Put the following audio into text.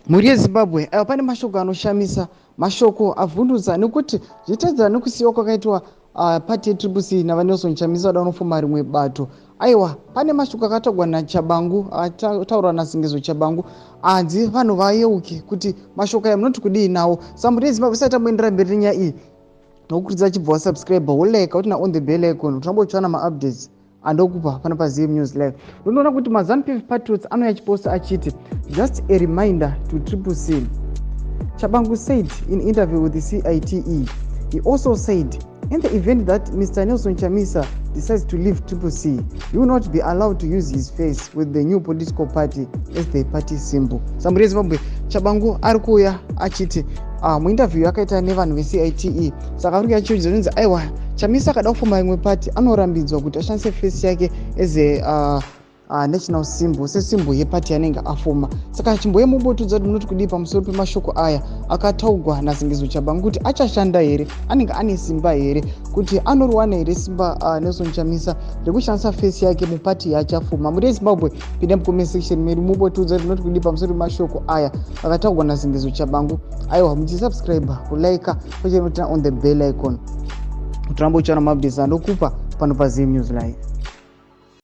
Muri yeZimbabwe pane mashoko anoshamisa, mashoko avhundutsa, nekuti zvitedzera nekusiyiwa kwakaitwa pati yeTCC navanelson Chamisa vanofoma rimwe bato. Aiwa, pane mashoko akatogwa naTshabangu, ataura nasingizo Tshabangu, anzi vanhu vayeuke kuti mashoko aya munoti kudii nawo. Saka muri yeZimbabwe isati tamboendera mberi nenyaya iyi, nokukurudzira chibva wasubscribe, wolike, utina on the bell icon, utambotsvana ma-updates andokupa pano paZim News Live. Unoona kuti mazanu PF Patriots anouya achiposta achiti just a reminder to TCC. Tshabangu said in interview with the CITE. He also said, in the event that Mr. Nelson Chamisa decides to leave TCC, he will not be allowed to use his face with the new political party as the party symbol. Muri yeZimbabwe Tshabangu ari kuuya achiti muinterview yakaita nevanhu veCITE, saka ari kuyachiudza nonzi aiwa Chamisa akada kufoma imwe party anorambidzwa kuti ashandise face yake as a national symbol, sesymbol yeparty yanenge afoma. Saka chimboyemubotudza kuti munoti kudii pamusoro pemashoko aya akataurwa nasingizo Tshabangu kuti achashanda here, anenge ane simba here, kuti anoriwana here simba Nelson Chamisa rekushandisa face yake muparty yaachafoma. Muri yeZimbabwe pinda mucomment section medu mubotudza kuti munoti kudii pamusoro pemashoko aya akataurwa nasingizo Tshabangu. Aiwa, muchisubscribe, kulike, pachinotina on the bell icon, utambochana maupdates andokupa pano paZim News Live.